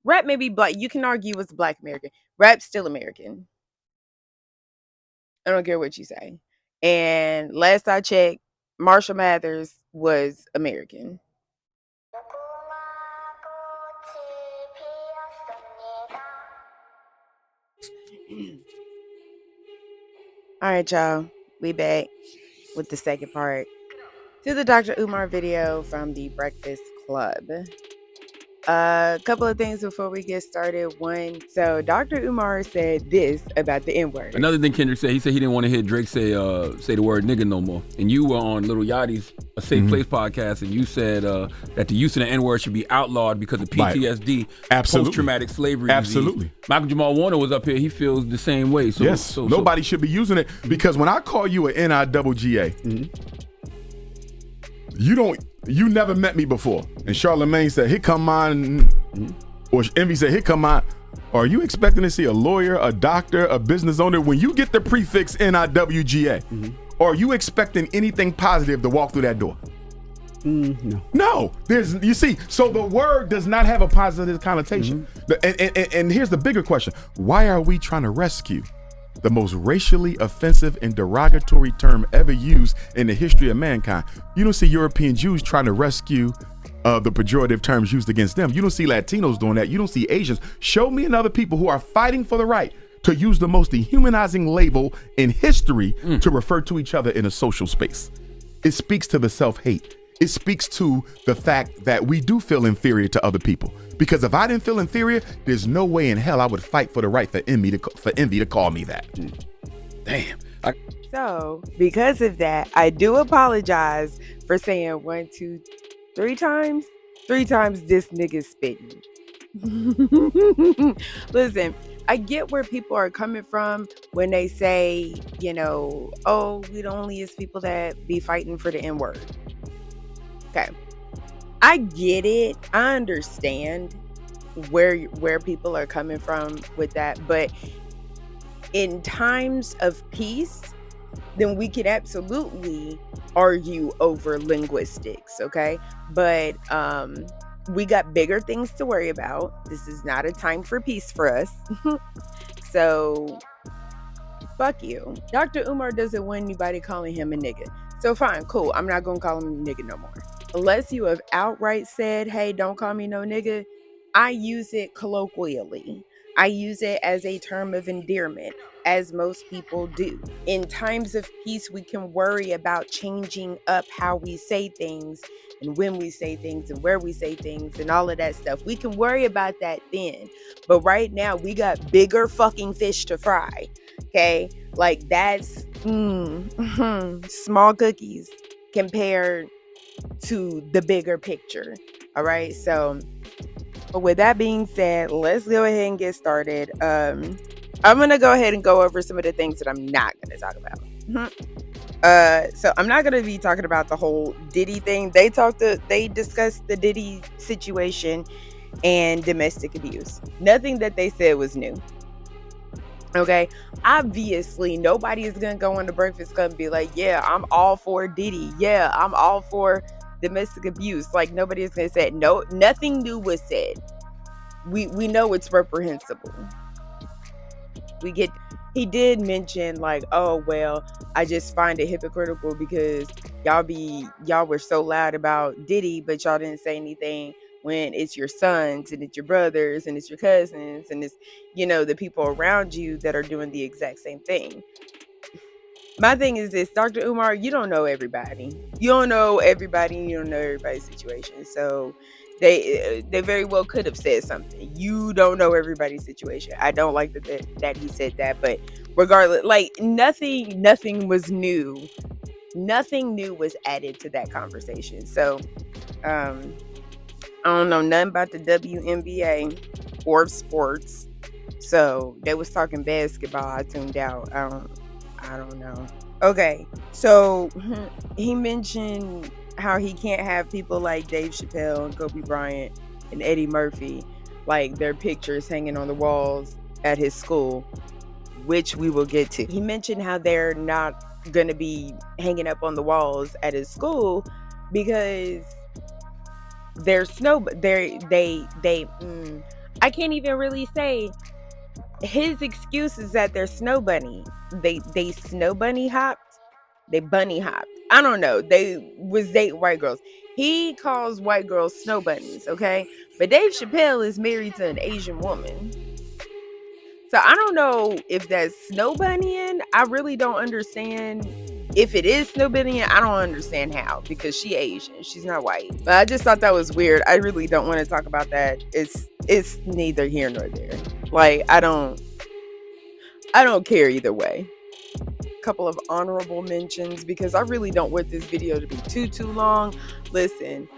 Rap may be black. You can argue it's Black American. Rap's still American. I don't care what you say. And last I checked, Marshall Mathers was American. All right, y'all. We back with the second part to the Dr. Umar video from the Breakfast Club. A couple of things before we get started. One, so Dr. Umar said this about the N-word. Another thing Kendrick said, he said he didn't want to hear Drake say the word nigga no more. And you were on Little Yachty's A Safe Place podcast, and you said that the use of the N-word should be outlawed because of PTSD, post-traumatic slavery disease. Michael Jamal Warner was up here. He feels the same way. So, nobody should be using it, because when I call you an N-I-double-G-A, you never met me before. And Charlamagne said, here come mine. Or Envy said, here come mine. Are you expecting to see a lawyer, a doctor, a business owner when you get the prefix N-I-W-G-A? Or are you expecting anything positive to walk through that door? No. You see, so the word does not have a positive connotation. And here's the bigger question. Why are we trying to rescue the most racially offensive and derogatory term ever used in the history of mankind? You don't see European Jews trying to rescue the pejorative terms used against them. You don't see Latinos doing that. You don't see Asians. Show me another people who are fighting for the right to use the most dehumanizing label in history to refer to each other in a social space. It speaks to the self-hate. It speaks to the fact that we do feel inferior to other people. Because if I didn't feel inferior, there's no way in hell I would fight for the right for Envy to call me that. Damn. So, because of that, I do apologize for saying 1, 2, 3 times. 3 times this nigga spitting. Listen, I get where people are coming from when they say, oh, we the only is people that be fighting for the N-word. Okay. I get it. I understand where people are coming from with that. But in times of peace, then we could absolutely argue over linguistics, okay? But we got bigger things to worry about. This is not a time for peace for us. So, fuck you. Dr. Umar doesn't want anybody calling him a nigga. So fine, cool. I'm not going to call him a nigga no more. Unless you have outright said, hey, don't call me no nigga, I use it colloquially. I use it as a term of endearment, as most people do. In times of peace, we can worry about changing up how we say things and when we say things and where we say things and all of that stuff. We can worry about that then. But right now, we got bigger fucking fish to fry. Okay? Like, that's small cookies compared to the bigger picture. All right, so with that being said, let's go ahead and get started. I'm gonna go ahead and go over some of the things that I'm not gonna talk about. So I'm not gonna be talking about the whole Diddy thing. They discussed the Diddy situation and domestic abuse. Nothing that they said was new. Okay, obviously nobody is gonna go on the Breakfast Club and be like, yeah, I'm all for Diddy, yeah, I'm all for domestic abuse. Like, nobody is gonna say it. No, nothing new was said. We know it's reprehensible. He did mention like, oh well, I just find it hypocritical because y'all were so loud about Diddy, but y'all didn't say anything when it's your sons and it's your brothers and it's your cousins and it's, the people around you that are doing the exact same thing. My thing is this, Dr. Umar, you don't know everybody. You don't know everybody. You don't know everybody's situation. So they very well could have said something. You don't know everybody's situation. I don't like that he said that, but regardless, like nothing was new. Nothing new was added to that conversation. So, I don't know nothing about the WNBA or sports. So they was talking basketball. I tuned out. I don't know. Okay, so he mentioned how he can't have people like Dave Chappelle and Kobe Bryant and Eddie Murphy, like their pictures hanging on the walls at his school, which we will get to. He mentioned how they're not going to be hanging up on the walls at his school because I can't even really say his excuse is that they're snow bunny. They snow bunny hopped. They bunny hopped. I don't know. They was dating white girls. He calls white girls snow bunnies, okay? But Dave Chappelle is married to an Asian woman. So I don't know if that's snow bunnying. I really don't understand. If it is snow bunnying, I don't understand how, because she Asian. She's not white. But I just thought that was weird. I really don't want to talk about that. It's neither here nor there. Like, I don't care either way. Couple of honorable mentions, because I really don't want this video to be too long. Listen,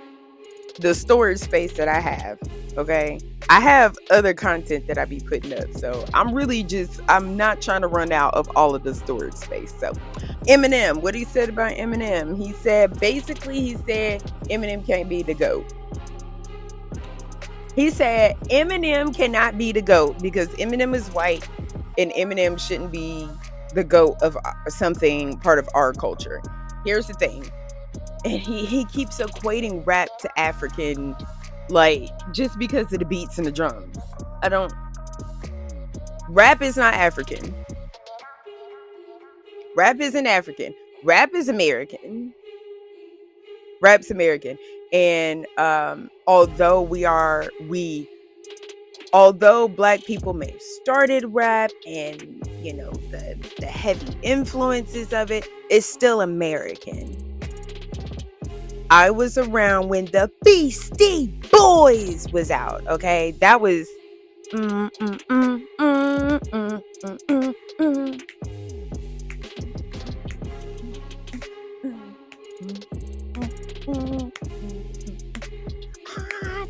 the storage space that I have, okay, I have other content that I be putting up, so I'm not trying to run out of all of the storage space. So Eminem, what he said about Eminem, he said Eminem can't be the GOAT. He said Eminem cannot be the GOAT because Eminem is white and Eminem shouldn't be the GOAT of something part of our culture. Here's the thing. And he keeps equating rap to African, like, just because of the beats and the drums. Rap is not African. Rap isn't African. Rap is American. Rap's American. And although black people may have started rap and, you know, the heavy influences of it, it's still American. I was around when the Beastie Boys was out, okay? That was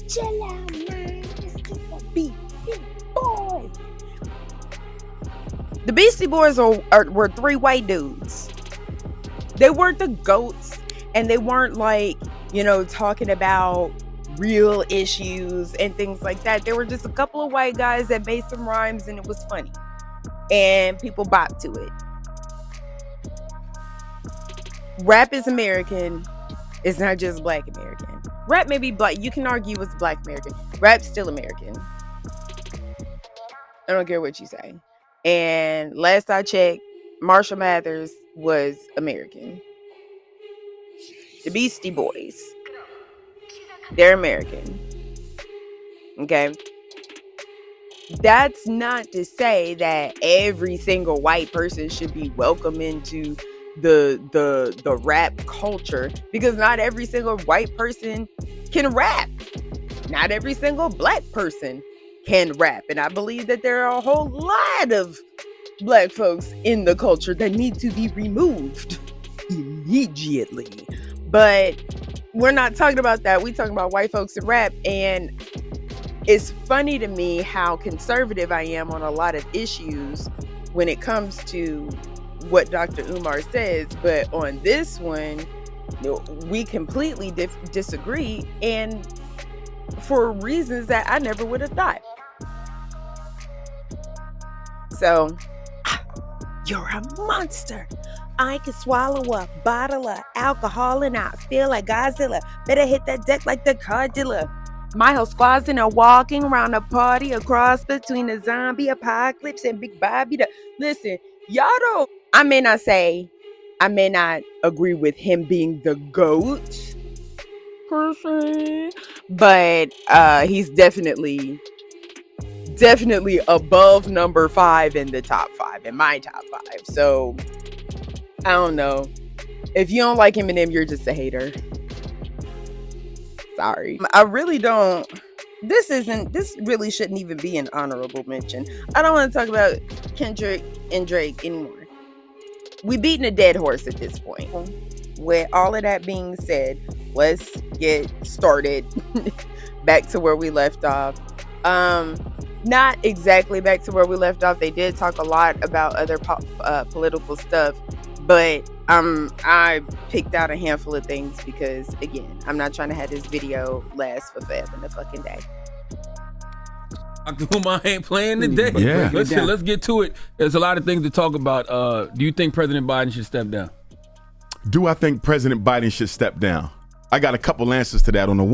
chill out, man. Let's get the Beastie Boys. The Beastie Boys were three white dudes. They weren't the GOATs, and they weren't, like, you know, talking about real issues and things like that. They were just a couple of white guys that made some rhymes, and it was funny, and people bopped to it. Rap is American. It's not just black American. Rap may be black. You can argue it's black American. Rap's still American. I don't care what you say. And last I checked, Marshall Mathers was American. The Beastie Boys, they're American. Okay? That's not to say that every single white person should be welcome into the rap culture, because not every single white person can rap. Not every single black person can rap. And I believe that there are a whole lot of black folks in the culture that need to be removed immediately. But we're not talking about that. We're talking about white folks in rap. And it's funny to me how conservative I am on a lot of issues when it comes to what Dr. Umar says. But on this one, we completely disagree, and for reasons that I never would have thought. So, you're a monster. I can swallow a bottle of alcohol and I feel like Godzilla. Better hit that deck like the car dealer. My whole squad's in a walking around a party, a cross between a zombie apocalypse and Big Bobby. Listen, y'all don't. I may not agree with him being the GOAT person, but he's definitely above number 5 in the top 5, in my top 5. So I don't know. If you don't like Eminem, you're just a hater. Sorry. I really don't. This really shouldn't even be an honorable mention. I don't want to talk about Kendrick and Drake anymore. We beating a dead horse at this point. With all of that being said, let's get started back to where we left off. Not exactly back to where we left off. They did talk a lot about other political stuff, but I picked out a handful of things because, again, I'm not trying to have this video last for forever and a fucking day. Umar ain't playing today. Yeah. Let's get to it. There's a lot of things to talk about. Do you think President Biden should step down? Do I think President Biden should step down? I got a couple answers to that. On the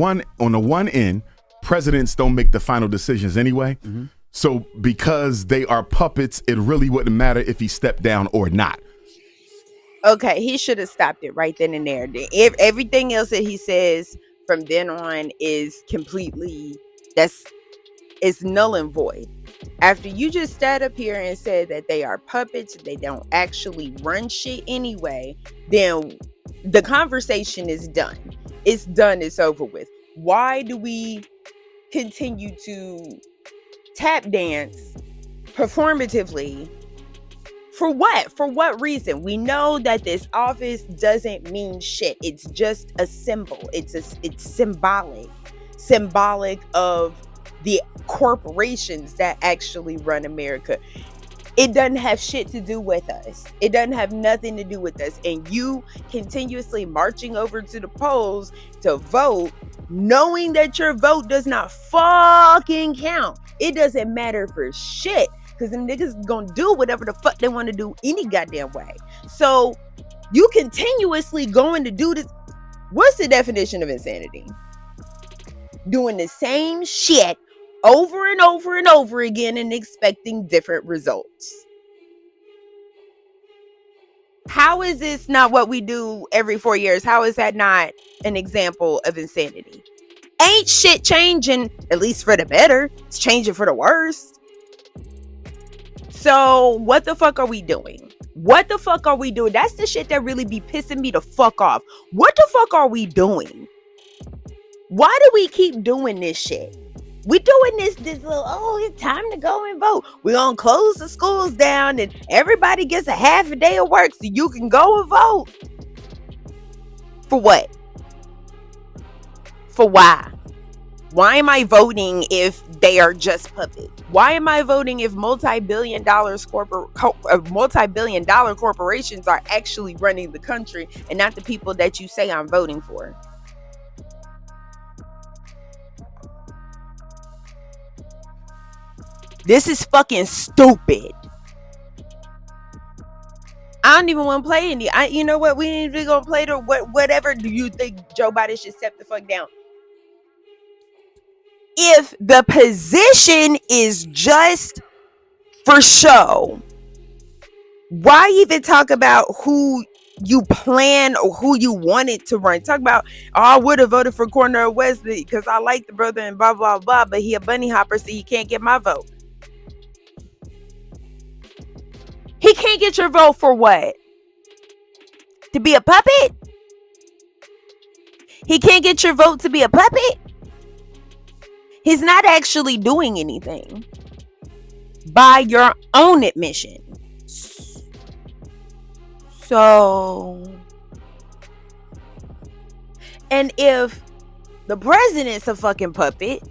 one end, presidents don't make the final decisions anyway. So because they are puppets, it really wouldn't matter if he stepped down or not. Okay, he should have stopped it right then and there. Everything else that he says from then on is completely, it's null and void. After you just sat up here and said that they are puppets, they don't actually run shit anyway, then the conversation is done. It's done, it's over with. Why do we continue to tap dance performatively? For what? For what reason? We know that this office doesn't mean shit. It's just a symbol. It's symbolic of the corporations that actually run America. It doesn't have shit to do with us. It doesn't have nothing to do with us. And you continuously marching over to the polls to vote, knowing that your vote does not fucking count. It doesn't matter for shit. Because them niggas gonna do whatever the fuck they want to do any goddamn way. So you continuously going to do this. What's the definition of insanity? Doing the same shit over and over and over again and expecting different results. How is this not what we do every 4 years? How is that not an example of insanity? Ain't shit changing, at least for the better. It's changing for the worse. So what the fuck are we doing? What the fuck are we doing? That's the shit that really be pissing me the fuck off. What the fuck are we doing? Why do we keep doing this shit? We doing this little, it's time to go and vote. We're gonna close the schools down and everybody gets a half a day of work so you can go and vote. For what? For why? Why am I voting if they are just puppets? Why am I voting if multi-billion dollar corporations are actually running the country and not the people that you say I'm voting for? This is fucking stupid. I don't even want to play any. You know what? We ain't even gonna play the whatever. Do you think Joe Biden should step the fuck down? If the position is just for show, why even talk about who you plan or who you wanted to run? Talk about, I would have voted for Cornel Wesley because I like the brother and blah, blah, blah, but he a bunny hopper, so he can't get my vote. He can't get your vote for what? To be a puppet? He can't get your vote to be a puppet? He's not actually doing anything by your own admission. So, and if the president's a fucking puppet,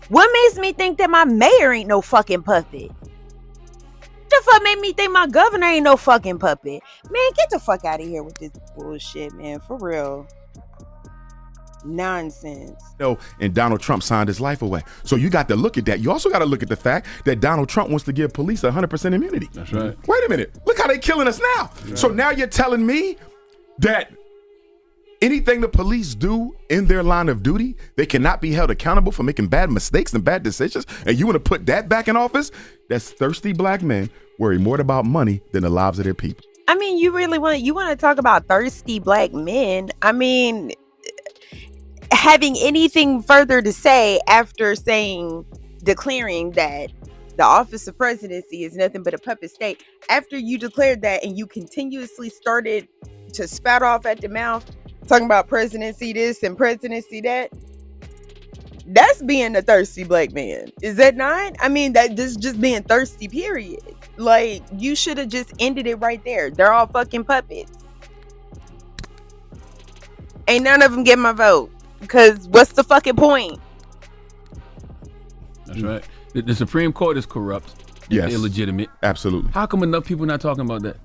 what makes me think that my mayor ain't no fucking puppet? The fuck made me think my governor ain't no fucking puppet? Man, get the fuck out of here with this bullshit, man. For real. Nonsense. No, and Donald Trump signed his life away. So you got to look at that. You also got to look at the fact that Donald Trump wants to give police 100% immunity. That's right. Wait a minute. Look how they killing us now. Right. So now you're telling me that anything the police do in their line of duty, they cannot be held accountable for making bad mistakes and bad decisions, and you want to put that back in office? That's thirsty black men worry more about money than the lives of their people. I mean, you want to talk about thirsty black men? I mean, having anything further to say after declaring that the office of presidency is nothing but a puppet state, after you declared that and you continuously started to spout off at the mouth talking about presidency this and presidency that, that's being a thirsty black man, is that not? I mean, this just being thirsty, period. Like, you should have just ended it right there. They're all fucking puppets. Ain't none of them get my vote. Because what's the fucking point? That's right. The Supreme Court is corrupt. Yes. Illegitimate. Absolutely. How come enough people not talking about that?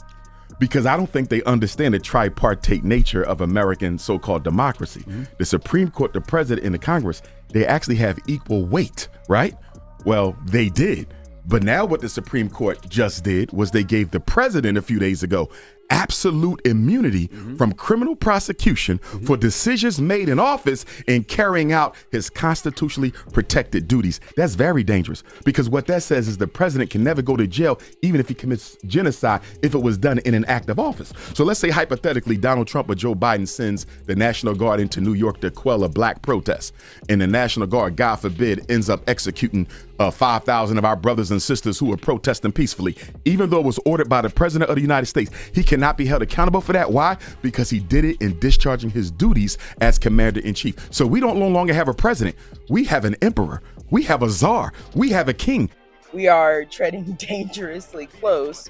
Because I don't think they understand the tripartite nature of American so-called democracy. Mm-hmm. The Supreme Court, the president, and the Congress, they actually have equal weight, right? Well, they did. But now what the Supreme Court just did was they gave the president a few days ago absolute immunity from criminal prosecution for decisions made in office in carrying out his constitutionally protected duties. That's very dangerous, because what that says is the president can never go to jail even if he commits genocide if it was done in an act of office. So let's say hypothetically Donald Trump or Joe Biden sends the National Guard into New York to quell a black protest, and the National Guard, God forbid, ends up executing 5,000 of our brothers and sisters who were protesting peacefully. Even though it was ordered by the president of the United States, he cannot be held accountable for that. Why? Because he did it in discharging his duties as commander-in-chief. So we don't no longer have a president. We have an emperor. We have a czar. We have a king. We are treading dangerously close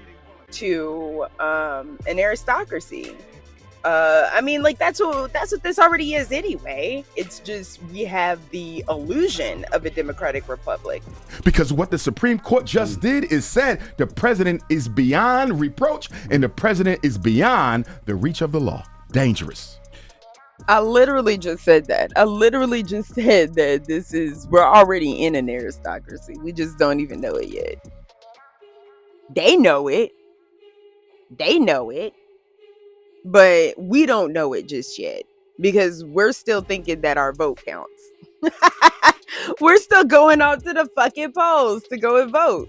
to an aristocracy. I mean, like, that's what this already is anyway. It's just we have the illusion of a democratic republic. Because what the Supreme Court just did is said the president is beyond reproach and the president is beyond the reach of the law. Dangerous. I literally just said that. I literally just said that we're already in an aristocracy. We just don't even know it yet. They know it. They know it. But we don't know it just yet, because we're still thinking that our vote counts. We're still going off to the fucking polls to go and vote.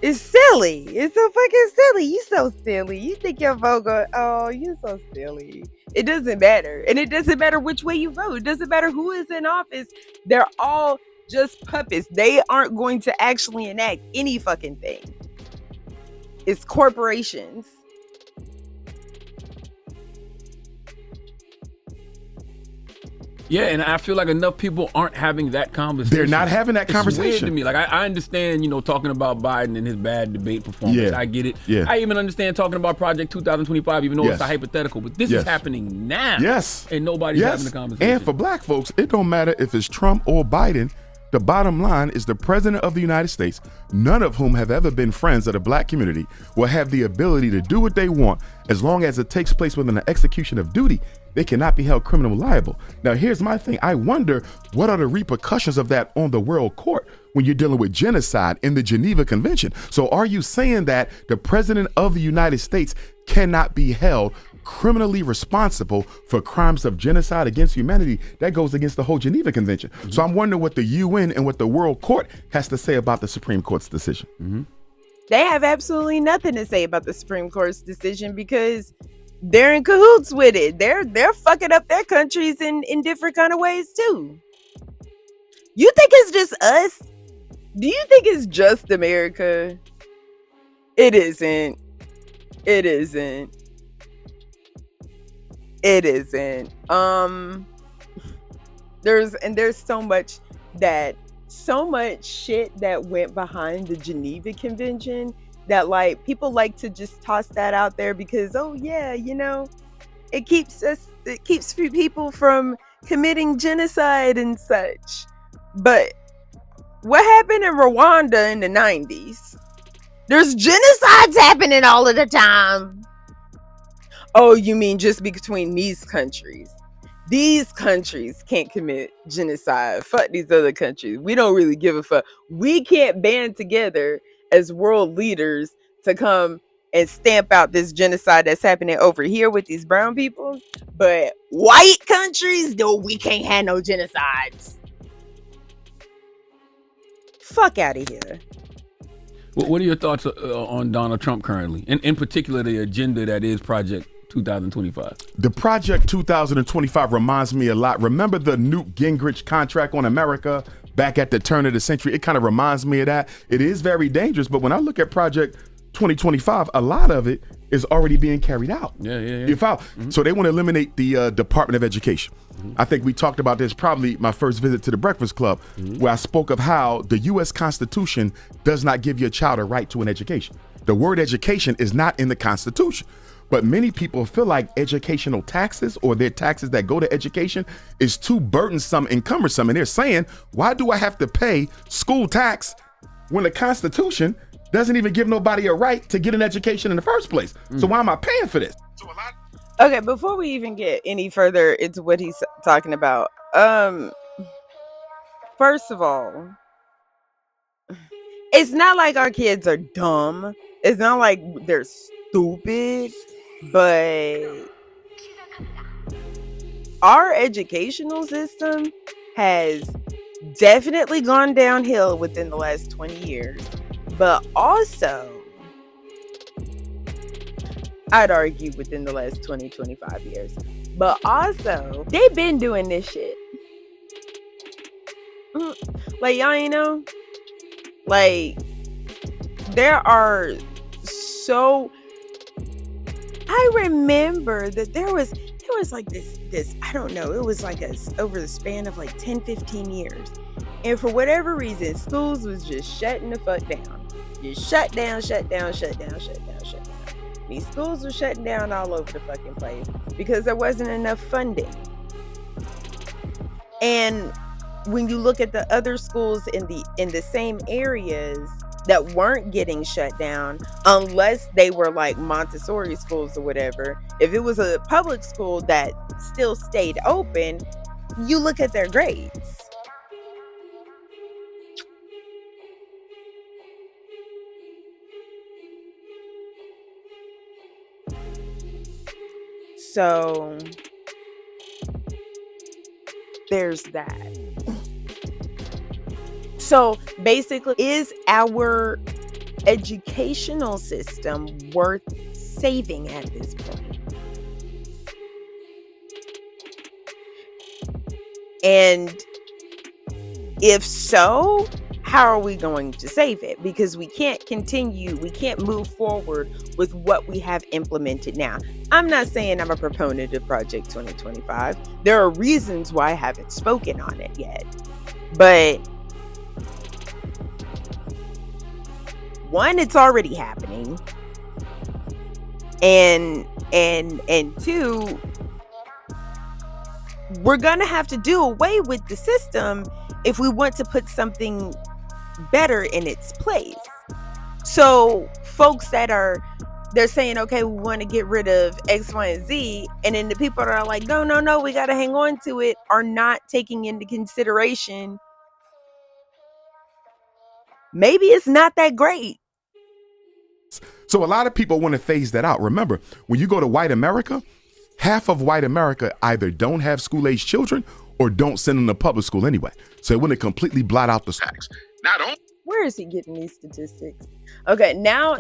It's silly. It's so fucking silly. You so silly. You think your vote you're so silly. It doesn't matter. And it doesn't matter which way you vote. It doesn't matter who is in office. They're all just puppets. They aren't going to actually enact any fucking thing. It's corporations. Yeah, and I feel like enough people aren't having that conversation. They're not having that conversation. It's weird to me. Like, I understand, talking about Biden and his bad debate performance. Yeah. I get it. Yeah. I even understand talking about Project 2025, even though Yes. it's a hypothetical. But this Yes. is happening now. Yes. And nobody's having the conversation. And for black folks, it don't matter if it's Trump or Biden. The bottom line is the president of the United States, none of whom have ever been friends of the black community, will have the ability to do what they want as long as it takes place within the execution of duty. They cannot be held criminally liable. Now, here's my thing. I wonder, what are the repercussions of that on the world court when you're dealing with genocide in the Geneva Convention? So are you saying that the president of the United States cannot be held criminally responsible for crimes of genocide against humanity? That goes against the whole Geneva Convention. So I'm wondering what the UN and what the World Court has to say about the Supreme Court's decision. They have absolutely nothing to say about the Supreme Court's decision, because they're in cahoots with it. They're fucking up their countries in different kind of ways too. You think it's just us? Do you think it's just America? It isn't. It isn't. It isn't. There's so much shit that went behind the Geneva Convention that, like, people like to just toss that out there because, oh yeah, it keeps people from committing genocide and such. But what happened in Rwanda in the 90s? There's genocides happening all of the time. Oh, you mean just between these countries? These countries can't commit genocide. Fuck these other countries. We don't really give a fuck. We can't band together as world leaders to come and stamp out this genocide that's happening over here with these brown people. But white countries, no, we can't have no genocides. Fuck out of here. What are your thoughts on Donald Trump currently? In particular, the agenda that is Project 2025. The Project 2025 reminds me a lot. Remember the Newt Gingrich contract on America back at the turn of the century? It kind of reminds me of that. It is very dangerous, but when I look at Project 2025, a lot of it is already being carried out. Yeah. You follow? So they want to eliminate the Department of Education. I think we talked about this probably my first visit to the Breakfast Club, where I spoke of how the U.S. Constitution does not give your child a right to an education. The word education is not in the Constitution. But many people feel like educational taxes or their taxes that go to education is too burdensome and cumbersome. And they're saying, why do I have to pay school tax when the Constitution doesn't even give nobody a right to get an education in the first place? So why am I paying for this? Okay, before we even get any further into what he's talking about, first of all, it's not like our kids are dumb. It's not like they're stupid, but our educational system has definitely gone downhill within the last 20 years. But also, I'd argue within the last 20, 25 years. But also, they've been doing this shit. Like, y'all ain't know? Like, there are so... I remember that there was like this, I don't know, it was like over the span of like 10, 15 years. And for whatever reason, schools was just shutting the fuck down. Just shut down. These schools were shutting down all over the fucking place because there wasn't enough funding. And when you look at the other schools in the same areas that weren't getting shut down, unless they were like Montessori schools or whatever, if it was a public school that still stayed open, you look at their grades. So there's that. So basically, is our educational system worth saving at this point? And if so, how are we going to save it? Because we can't move forward with what we have implemented now. I'm not saying I'm a proponent of Project 2025. There are reasons why I haven't spoken on it yet. But one, it's already happening. And two, we're gonna have to do away with the system if we want to put something better in its place. So folks they're saying, okay, we want to get rid of X, Y, and Z, and then the people that are like, no, we got to hang on to it, are not taking into consideration maybe it's not that great. So a lot of people want to phase that out. Remember, when you go to white America, half of white America either don't have school-age children or don't send them to public school anyway. So it wouldn't completely blot out the facts. Where is he getting these statistics? Okay, now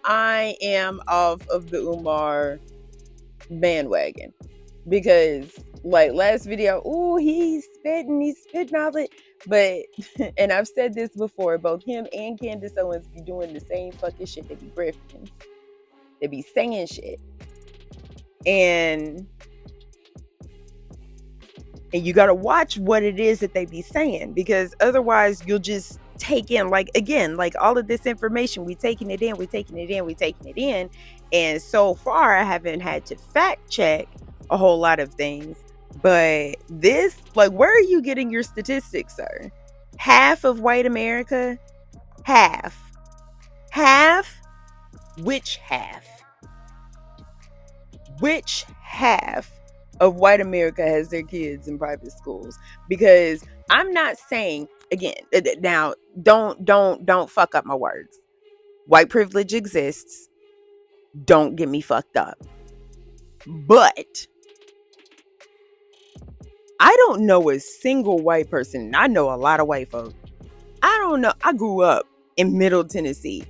I am off of the Umar bandwagon, because like last video, he's spitting all it. But and I've said this before, both him and Candace Owens be doing the same fucking shit. They be grifting. They be saying shit. And you got to watch what it is that they be saying, because otherwise you'll just take in, like, again, like all of this information, we taking it in. And so far I haven't had to fact check a whole lot of things. But this, like, where are you getting your statistics, sir? Half of white America? Half? Which half? Which half of white America has their kids in private schools? Because I'm not saying, again, now don't fuck up my words. White privilege exists. Don't get me fucked up. But I don't know a single white person. I know a lot of white folk. I don't know. I grew up in Middle Tennessee.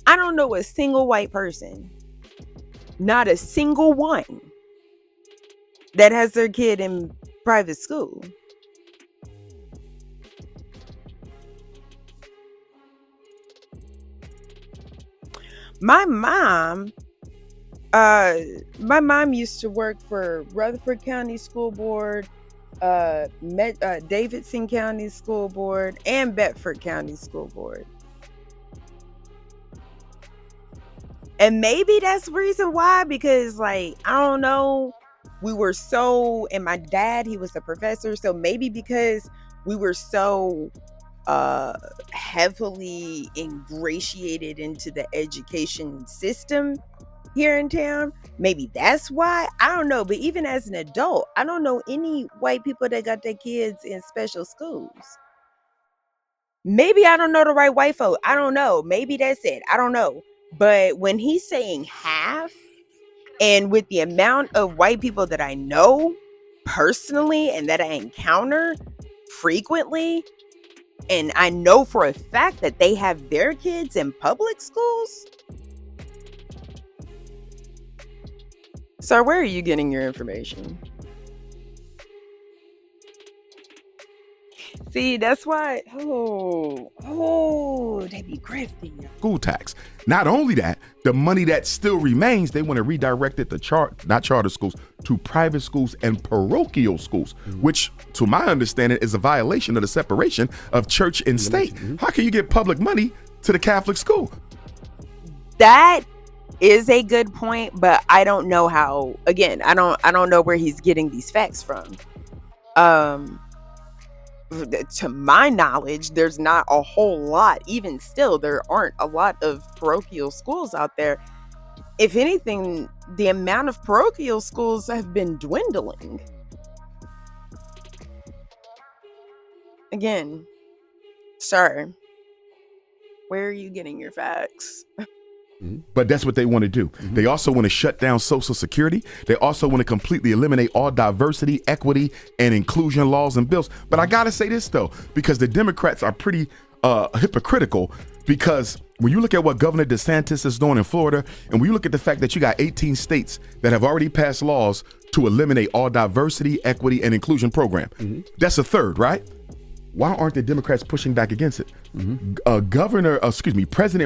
I don't know a single white person, not a single one, that has their kid in private school. My mom used to work for Rutherford County School Board, Davidson County School Board, and Bedford County School Board. And maybe that's the reason why, because, like, I don't know, we were so, and my dad, he was a professor, so maybe because we were so heavily ingratiated into the education system here in town, maybe that's why. I don't know. But even as an adult, I don't know any white people that got their kids in special schools. Maybe I don't know the right white folk. I don't know. Maybe that's it. I don't know. But when he's saying half, and with the amount of white people that I know personally and that I encounter frequently, and I know for a fact that they have their kids in public schools. Sir, where are you getting your information? See, that's why. They be grifting. School tax. Not only that, the money that still remains, they want to redirect it to not charter schools, to private schools and parochial schools, which, to my understanding, is a violation of the separation of church and state. How can you get public money to the Catholic school? That is a good point, but I don't know how. Again, I don't know where he's getting these facts from. To my knowledge, there's not a whole lot. Even still, there aren't a lot of parochial schools out there. If anything, the amount of parochial schools have been dwindling. Again, sir, where are you getting your facts? But that's what they want to do. They also want to shut down Social Security. They also want to completely eliminate all diversity, equity, and inclusion laws and bills. But I got to say this, though, because the Democrats are pretty hypocritical, because when you look at what Governor DeSantis is doing in Florida, and when you look at the fact that you got 18 states that have already passed laws to eliminate all diversity, equity, and inclusion program, that's a third, right? Why aren't the Democrats pushing back against it? President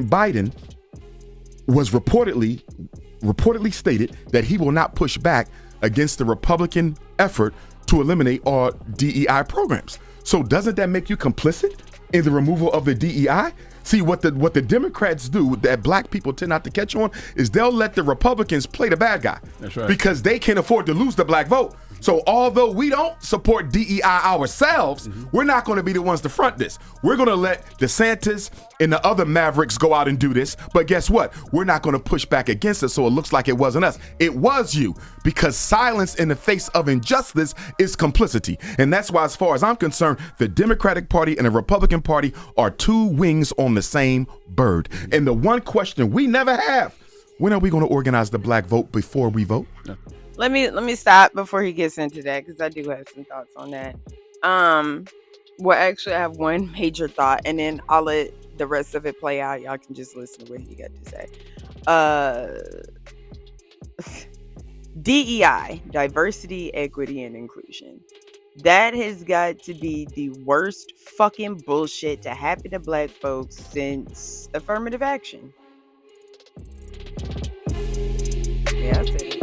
Biden was reportedly stated that he will not push back against the Republican effort to eliminate all DEI programs. So doesn't that make you complicit in the removal of the DEI? See, what the Democrats do that black people tend not to catch on is they'll let the Republicans play the bad guy. That's right. Because they can't afford to lose the black vote. So although we don't support DEI ourselves, we're not going to be the ones to front this. We're going to let DeSantis and the other mavericks go out and do this. But guess what? We're not going to push back against it so it looks like it wasn't us. It was you, because silence in the face of injustice is complicity. And that's why, as far as I'm concerned, the Democratic Party and the Republican Party are two wings on the same bird. And the one question we never have, when are we going to organize the black vote before we vote? Let me stop before he gets into that, because I do have some thoughts on that. Well, actually, I have one major thought, and then I'll let the rest of it play out. Y'all can just listen to what he got to say. DEI, diversity, equity, and inclusion. That has got to be the worst fucking bullshit to happen to black folks since affirmative action. Yeah, I said it.